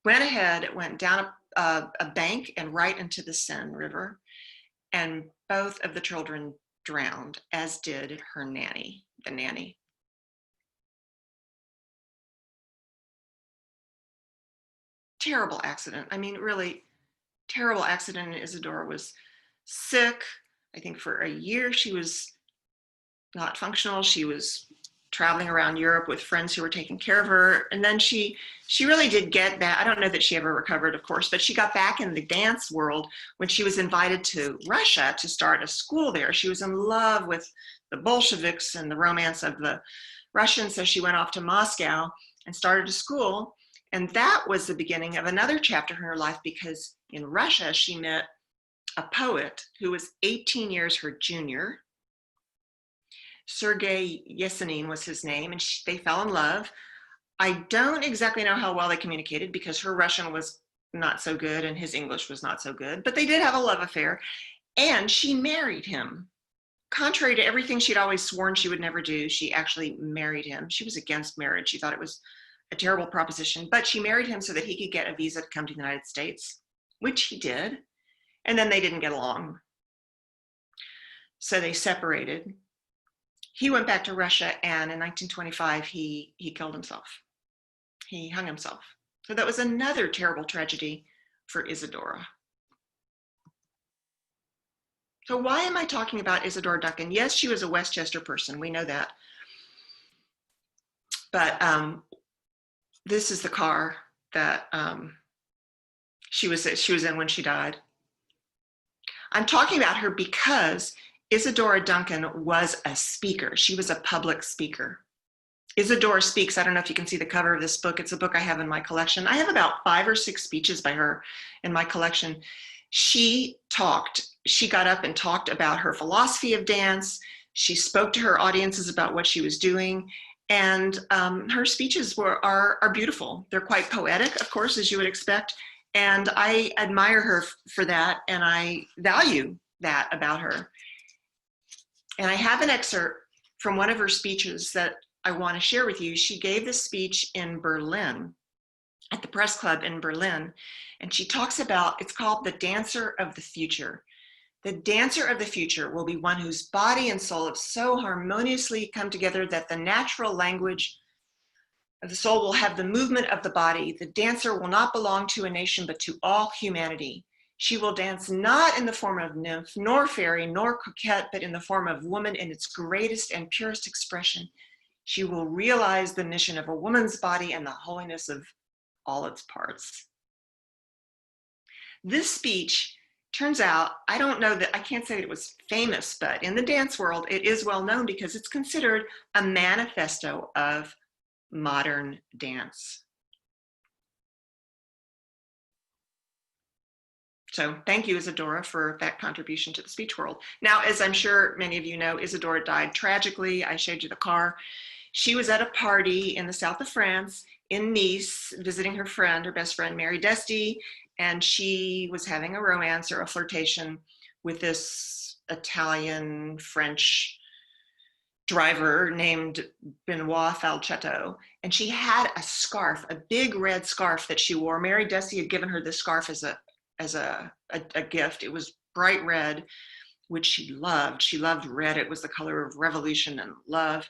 went ahead. It went down a bank and right into the Seine River, and both of the children drowned, as did her nanny, the nanny. Terrible accident. I mean, really terrible accident. And Isadora was sick. I think for a year she was not functional. She was traveling around Europe with friends who were taking care of her. And then she really did get back. I don't know that she ever recovered, of course, but she got back in the dance world when she was invited to Russia to start a school there. She was in love with the Bolsheviks and the romance of the Russians. So she went off to Moscow and started a school. And that was the beginning of another chapter in her life, because in Russia, she met a poet who was 18 years her junior. Sergei Yesenin was his name, and they fell in love. I don't exactly know how well they communicated, because her Russian was not so good and his English was not so good, but they did have a love affair, and she married him. Contrary to everything she'd always sworn she would never do, she actually married him. She was against marriage. She thought it was a terrible proposition, but she married him so that he could get a visa to come to the United States, which he did, and then they didn't get along. So they separated. He went back to Russia, and in 1925, he killed himself. He hung himself. So that was another terrible tragedy for Isadora. So why am I talking about Isadora Duncan? Yes, she was a Westchester person. We know that. But this is the car that she was in when she died. I'm talking about her because Isadora Duncan was a speaker. She was a public speaker. Isadora Speaks. I don't know if you can see the cover of this book. It's a book I have in my collection. I have about 5 or 6 speeches by her in my collection. She got up and talked about her philosophy of dance. She spoke to her audiences about what she was doing, And her speeches are beautiful. They're quite poetic, of course, as you would expect. And I admire her for that, and I value that about her. And I have an excerpt from one of her speeches that I want to share with you. She gave this speech in Berlin, at the Press Club in Berlin, and she talks about, it's called The Dancer of the Future. The dancer of the future will be one whose body and soul have so harmoniously come together that the natural language of the soul will have the movement of the body. The dancer will not belong to a nation, but to all humanity. She will dance not in the form of nymph, nor fairy, nor coquette, but in the form of woman in its greatest and purest expression. She will realize the mission of a woman's body and the holiness of all its parts. This speech, turns out, I don't know that, I can't say that it was famous, but in the dance world, it is well known because it's considered a manifesto of modern dance. So thank you, Isadora, for that contribution to the speech world. Now, as I'm sure many of you know, Isadora died tragically. I showed you the car. She was at a party in the south of France, in Nice, visiting her friend, her best friend, Mary Desty, and she was having a romance or a flirtation with this Italian-French driver named Benoit Falchetto. And she had a scarf, a big red scarf that she wore. Mary Desty had given her this scarf as a gift. It was bright red, which she loved. She loved red. It was the color of revolution and love.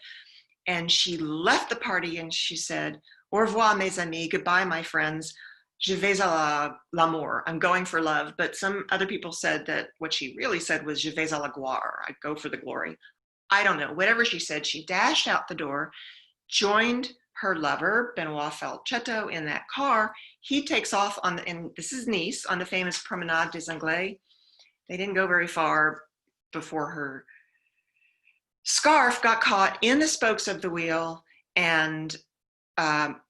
And she left the party and she said, "Au revoir, mes amis, goodbye, my friends. Je vais à l'amour, I'm going for love." But some other people said that what she really said was, "Je vais à la gloire, I go for the glory." I don't know, whatever she said, she dashed out the door, joined her lover, Benoit Falchetto, in that car. He takes off on and this is Nice, on the famous Promenade des Anglais. They didn't go very far before her scarf got caught in the spokes of the wheel and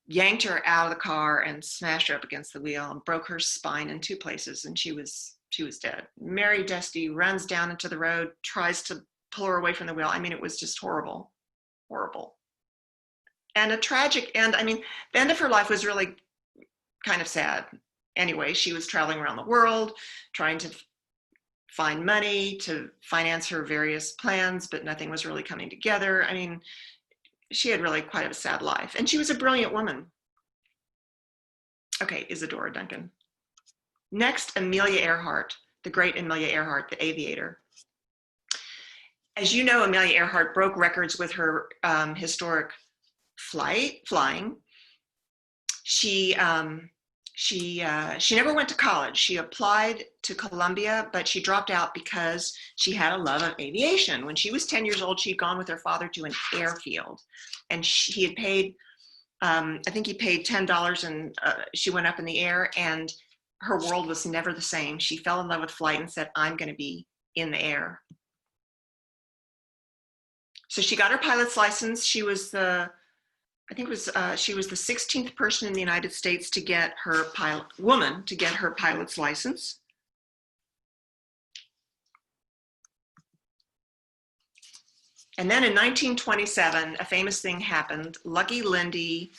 yanked her out of the car and smashed her up against the wheel and broke her spine in 2 places, and she was dead. Mary Desty runs down into the road, tries to pull her away from the wheel. I mean, it was just horrible, horrible. And a tragic end. I mean, the end of her life was really kind of sad. Anyway, she was traveling around the world, trying to find money to finance her various plans, but nothing was really coming together. I mean, she had really quite a sad life, and she was a brilliant woman. Okay, Isadora Duncan. Next, Amelia Earhart, the great Amelia Earhart, the aviator. As you know, Amelia Earhart broke records with her historic flying. She never went to college. She applied to Columbia, but she dropped out because she had a love of aviation. When she was 10 years old, she'd gone with her father to an airfield, and he had paid, I think he paid $10, and she went up in the air, and her world was never the same. She fell in love with flight and said, "I'm going to be in the air." So she got her pilot's license. She was the, I think it was, she was the 16th person in the United States to get her pilot's license. And then in 1927, a famous thing happened. Lucky Lindy,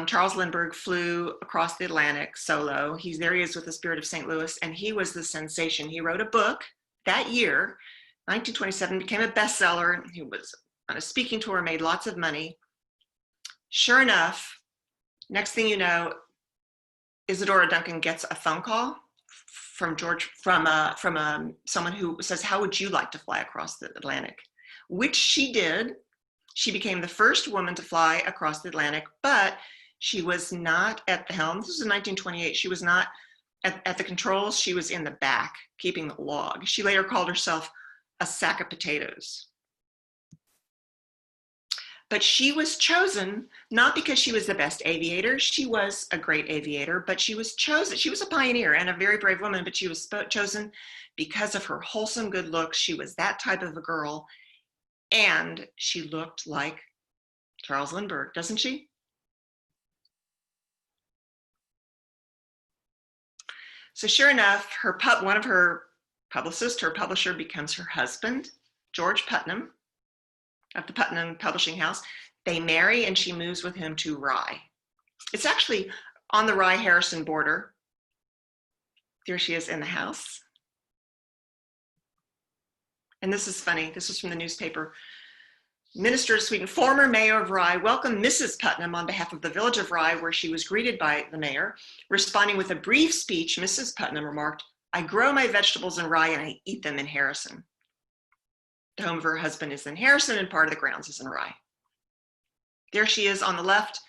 Charles Lindbergh, flew across the Atlantic solo. There he is with the Spirit of St. Louis, and he was the sensation. He wrote a book that year, 1927, became a bestseller. He was on a speaking tour, made lots of money. Sure enough, next thing you know, Isadora Duncan gets a phone call from someone who says, "How would you like to fly across the Atlantic?" Which she did. She became the first woman to fly across the Atlantic, but she was not at the helm. This was in 1928. She was not at the controls. She was in the back, keeping the log. She later called herself a sack of potatoes. But she was chosen not because she was the best aviator. She was a great aviator, but she was chosen. She was a pioneer and a very brave woman, but she was chosen because of her wholesome good looks. She was that type of a girl, and she looked like Charles Lindbergh, doesn't she? So sure enough, one of her publicists, her publisher, becomes her husband, George Putnam, of the Putnam Publishing House. They marry and she moves with him to Rye. It's actually on the Rye-Harrison border. There she is in the house. And this is funny. This is from the newspaper. Minister of Sweden, former mayor of Rye, welcomed Mrs. Putnam on behalf of the village of Rye, where she was greeted by the mayor. Responding with a brief speech, Mrs. Putnam remarked, "I grow my vegetables in Rye and I eat them in Harrison." The home of her husband is in Harrison and part of the grounds is in Rye. There she is on the left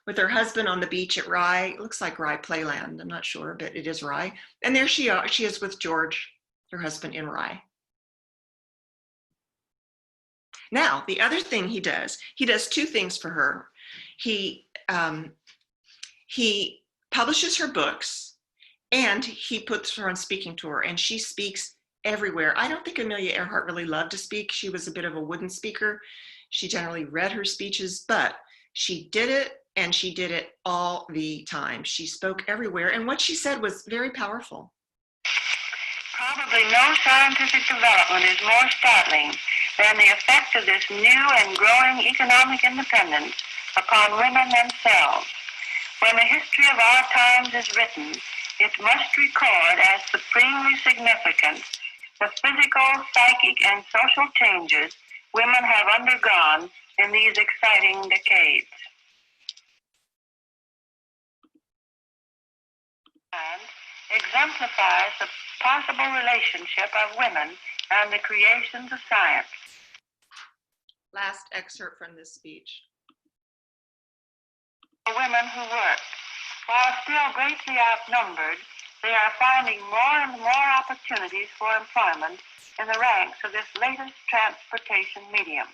with her husband on the beach at Rye. It looks like Rye Playland. I'm not sure, but it is Rye. And there she is with George, her husband, in Rye. Now, the other thing he does two things for her. He publishes her books and he puts her on speaking tour, and she speaks everywhere. I don't think Amelia Earhart really loved to speak. She was a bit of a wooden speaker. She generally read her speeches, but she did it, and she did it all the time. She spoke everywhere, and what she said was very powerful. Probably no scientific development is more startling than the effect of this new and growing economic independence upon women themselves. When the history of our times is written, it must record as supremely significant the physical, psychic, and social changes women have undergone in these exciting decades. And exemplifies the possible relationship of women and the creations of science. Last excerpt from this speech. For women who work, while still greatly outnumbered, they are finding more and more opportunities for employment in the ranks of this latest transportation medium.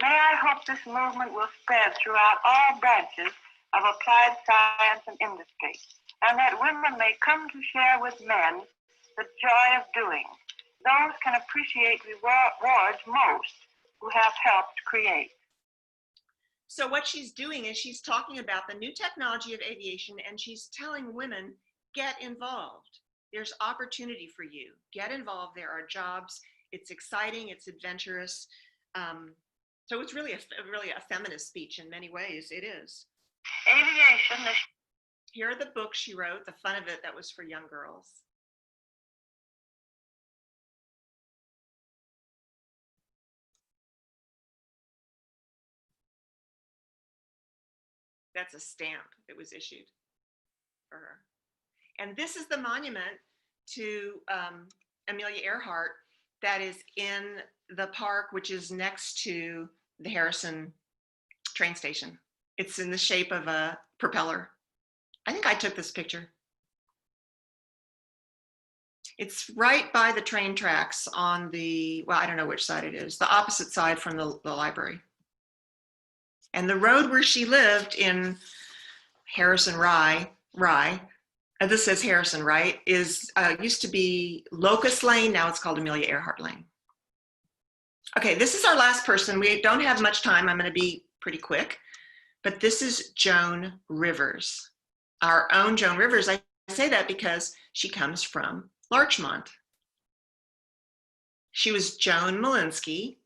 May I hope this movement will spread throughout all branches of applied science and industry, and that women may come to share with men the joy of doing. Those can appreciate rewards most who have helped create. So what she's doing is she's talking about the new technology of aviation, and she's telling women, get involved. There's opportunity for you. Get involved. There are jobs. It's exciting. It's adventurous. So it's really a feminist speech in many ways. It is. Aviation. Here are the books she wrote. The fun of it, that was for young girls. That's a stamp that was issued for her. And this is the monument to Amelia Earhart that is in the park, which is next to the Harrison train station. It's in the shape of a propeller. I think I took this picture. It's right by the train tracks on the, well, I don't know which side it is, the opposite side from the library. And the road where she lived in Harrison Rye, this says Harrison, right, is used to be Locust Lane. Now it's called Amelia Earhart Lane. Okay, this is our last person. We don't have much time. I'm going to be pretty quick. But this is Joan Rivers, our own Joan Rivers. I say that because she comes from Larchmont. She was Joan Malinsky.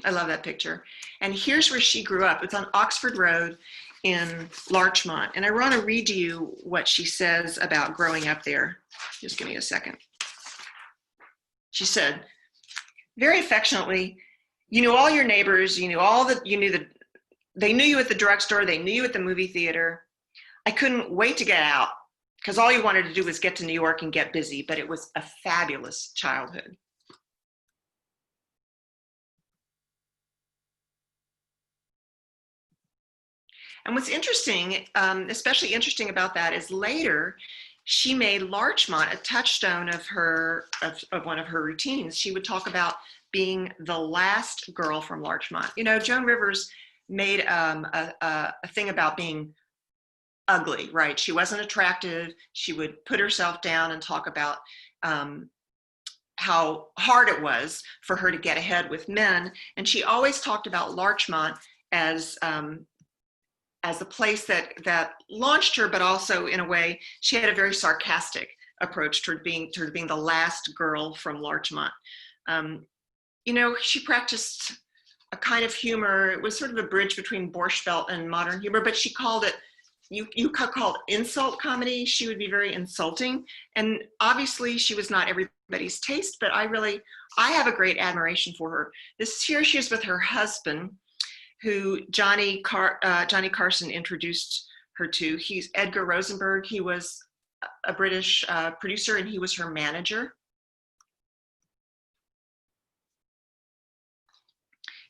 I love that picture. And here's where she grew up. It's on Oxford Road in Larchmont. And I want to read to you what she says about growing up there. Just give me a second. She said, very affectionately, you knew all your neighbors, they knew you at the drugstore, they knew you at the movie theater. I couldn't wait to get out because all you wanted to do was get to New York and get busy, but it was a fabulous childhood. And what's interesting, especially interesting about that, is later she made Larchmont a touchstone of one of her routines. She would talk about being the last girl from Larchmont. You know, Joan Rivers made a thing about being ugly, right? She wasn't attractive. She would put herself down and talk about how hard it was for her to get ahead with men. And she always talked about Larchmont as the place that launched her, but also in a way, she had a very sarcastic approach toward being the last girl from Larchmont. You know, she practiced a kind of humor. It was sort of a bridge between Borscht Belt and modern humor, but she called it, you could call it insult comedy. She would be very insulting. And obviously she was not everybody's taste, but I have a great admiration for her. Here she is with her husband, who Johnny Carson introduced her to. He's Edgar Rosenberg. He was a British producer, and he was her manager.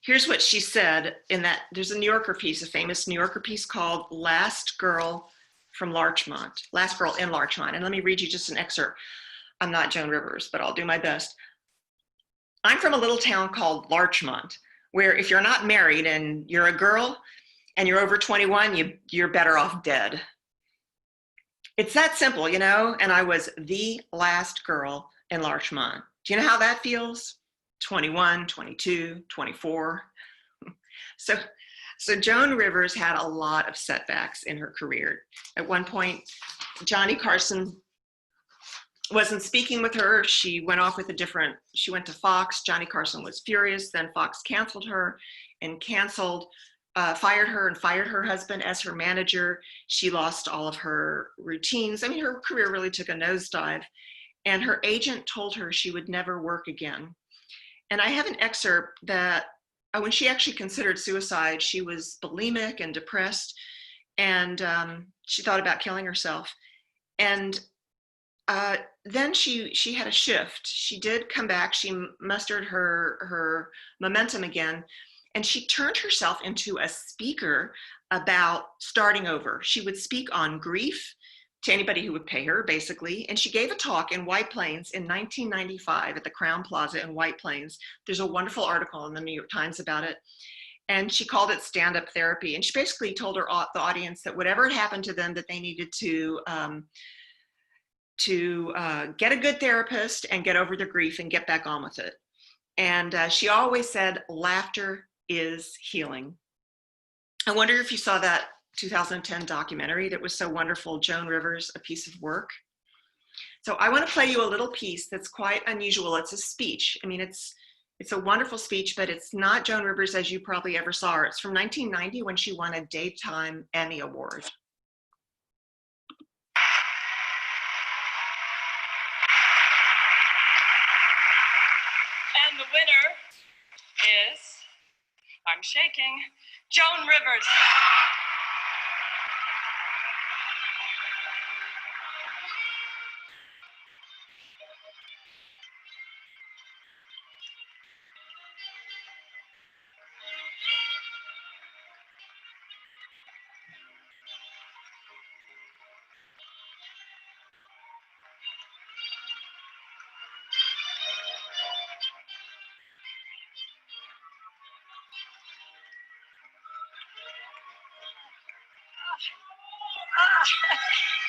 Here's what she said in that, there's a New Yorker piece, a famous New Yorker piece called Last Girl from Larchmont, Last Girl in Larchmont. And let me read you just an excerpt. I'm not Joan Rivers, but I'll do my best. I'm from a little town called Larchmont, where if you're not married and you're a girl and you're over 21, you're better off dead. It's that simple, you know? And I was the last girl in Larchmont. Do you know how that feels? 21, 22, 24. So Joan Rivers had a lot of setbacks in her career. At one point, Johnny Carson wasn't speaking with her. She went off with she went to Fox. Johnny Carson was furious. Then Fox canceled her and fired her and fired her husband as her manager. She lost all of her routines. I mean, her career really took a nosedive. And her agent told her she would never work again. And I have an excerpt that when she actually considered suicide, she was bulimic and depressed, and she thought about killing herself. And then she had a shift. She did come back. She mustered her momentum again, and she turned herself into a speaker about starting over. She would speak on grief to anybody who would pay her, basically. And she gave a talk in White Plains in 1995 at the Crowne Plaza in White Plains. There's a wonderful article in the New York Times about it. And she called it stand-up therapy. And she basically told the audience that whatever had happened to them, that they needed to get a good therapist and get over their grief and get back on with it. And she always said, laughter is healing. I wonder if you saw that 2010 documentary that was so wonderful, Joan Rivers, A Piece of Work. So I want to play you a little piece that's quite unusual. It's a speech. I mean, it's a wonderful speech, but it's not Joan Rivers as you probably ever saw her. It's from 1990 when she won a Daytime Emmy Award. And the winner is, I'm shaking, Joan Rivers.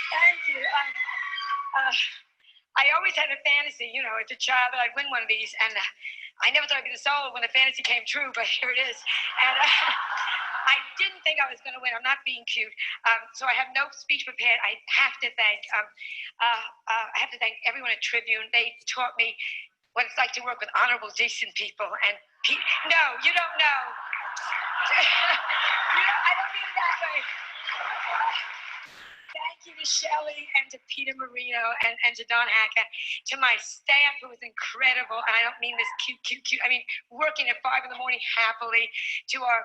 Thank you. I always had a fantasy, you know, as a child that I'd win one of these, and I never thought I'd be the solo when the fantasy came true, but here it is. And I didn't think I was going to win. I'm not being cute. So I have no speech prepared. I have to thank everyone at Tribune. They taught me what it's like to work with honorable, decent people. And no, you don't know. I don't mean it that way. Thank you to Shelley and to Peter Marino and to Don Hacker, to my staff who was incredible. And I don't mean this cute. I mean, working at 5 in the morning happily, to our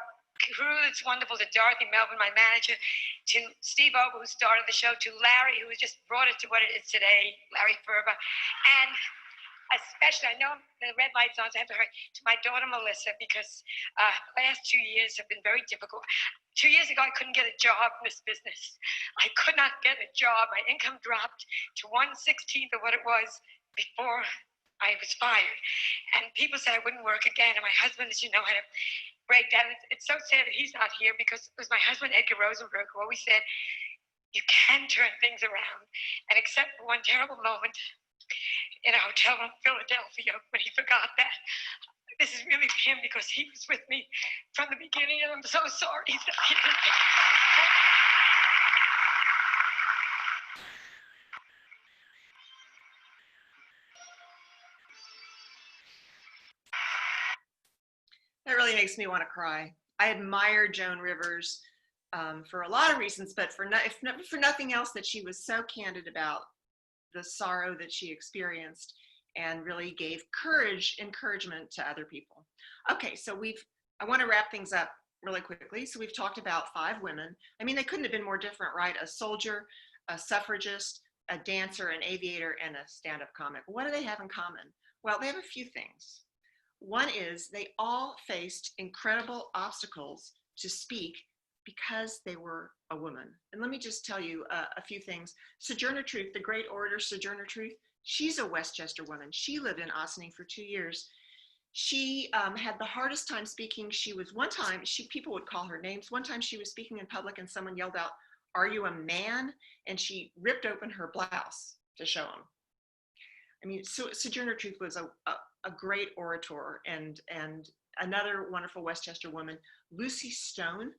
crew that's wonderful, to Dorothy Melvin, my manager, to Steve Ober, who started the show, to Larry, who has just brought it to what it is today, Larry Ferber. And especially, I know the red light's on, so I have to hurry, to my daughter Melissa, because the last 2 years have been very difficult. 2 years ago, I couldn't get a job in this business. I could not get a job. My income dropped to 1/16 of what it was before I was fired. And people said I wouldn't work again. And my husband, as you know, had a breakdown. It's so sad that he's not here, because it was my husband, Edgar Rosenberg, who always said, you can turn things around. And except for one terrible moment in a hotel in Philadelphia when he forgot that, this is really him, because he was with me from the beginning, and I'm so sorry that he didn't. That really makes me want to cry. I admire Joan Rivers for a lot of reasons, but if for nothing else, that she was so candid about the sorrow that she experienced and really gave encouragement to other people. Okay, so I want to wrap things up really quickly. So we've talked about 5 women. I mean, they couldn't have been more different, right? A soldier, a suffragist, a dancer, an aviator, and a stand-up comic. What do they have in common? Well, they have a few things. One is they all faced incredible obstacles to speak because they were a woman. And let me just tell you a few things. Sojourner Truth, the great orator Sojourner Truth, she's a Westchester woman. She lived in Ossining for 2 years. She had the hardest time speaking. People would call her names. One time she was speaking in public and someone yelled out, "Are you a man?" And she ripped open her blouse to show him. I mean, so Sojourner Truth was a great orator, and another wonderful Westchester woman, Lucy Stone,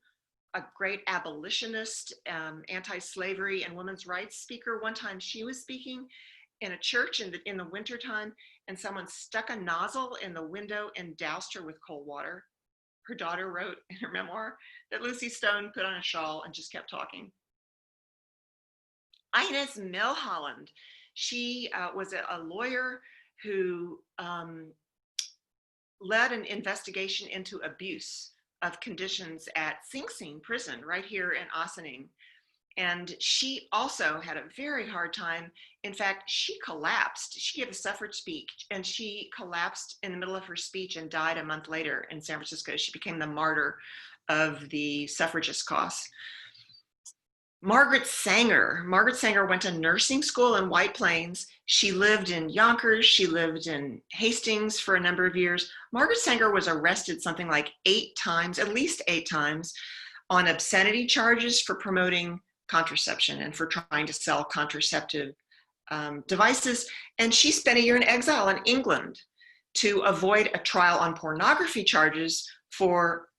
a great abolitionist, anti-slavery and women's rights speaker. One time she was speaking in a church in the wintertime, and someone stuck a nozzle in the window and doused her with cold water. Her daughter wrote in her memoir that Lucy Stone put on a shawl and just kept talking. Inez Milholland, she was a lawyer who led an investigation into abuse of conditions at Sing Sing prison right here in Ossining. And she also had a very hard time. In fact, she collapsed. She gave a suffrage speech and she collapsed in the middle of her speech and died a month later in San Francisco. She became the martyr of the suffragist cause. Margaret Sanger went to nursing school in White Plains. She lived in Yonkers. She lived in Hastings for a number of years. Margaret Sanger was arrested something like 8 times, at least 8 times, on obscenity charges for promoting contraception and for trying to sell contraceptive devices. And she spent a year in exile in England to avoid a trial on pornography charges for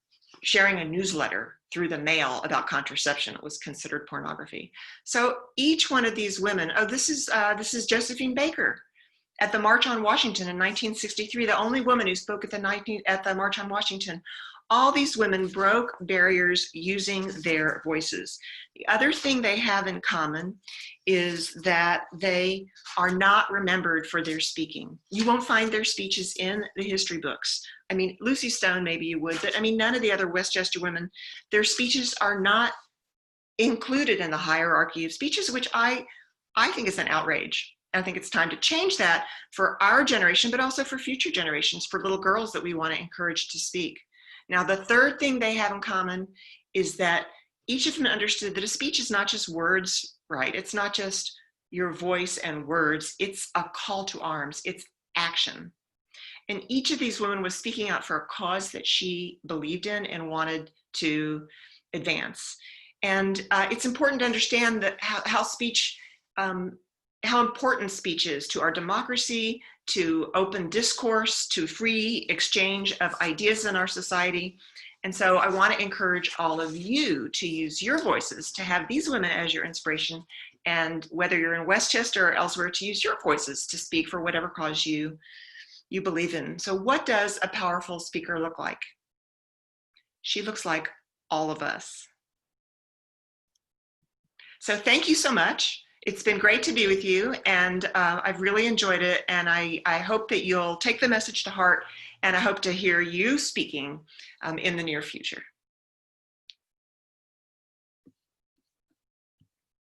sharing a newsletter through the mail about contraception. It was considered pornography. So each one of these women, this is Josephine Baker at the March on Washington in 1963, the only woman who spoke at the March on Washington. All these women broke barriers using their voices. The other thing they have in common is that they are not remembered for their speaking. You won't find their speeches in the history books. I mean, Lucy Stone, maybe you would, but I mean, none of the other Westchester women, their speeches are not included in the hierarchy of speeches, which I think is an outrage. I think it's time to change that for our generation, but also for future generations, for little girls that we want to encourage to speak. Now, the third thing they have in common is that each of them understood that a speech is not just words, right? It's not just your voice and words. It's a call to arms. It's action. And each of these women was speaking out for a cause that she believed in and wanted to advance. And it's important to understand that how important speech is to our democracy, to open discourse, to free exchange of ideas in our society. And so I want to encourage all of you to use your voices, to have these women as your inspiration, and whether you're in Westchester or elsewhere, to use your voices to speak for whatever cause you believe in. So what does a powerful speaker look like? She looks like all of us. So thank you so much. It's been great to be with you, and I've really enjoyed it, and I hope that you'll take the message to heart, and I hope to hear you speaking in the near future.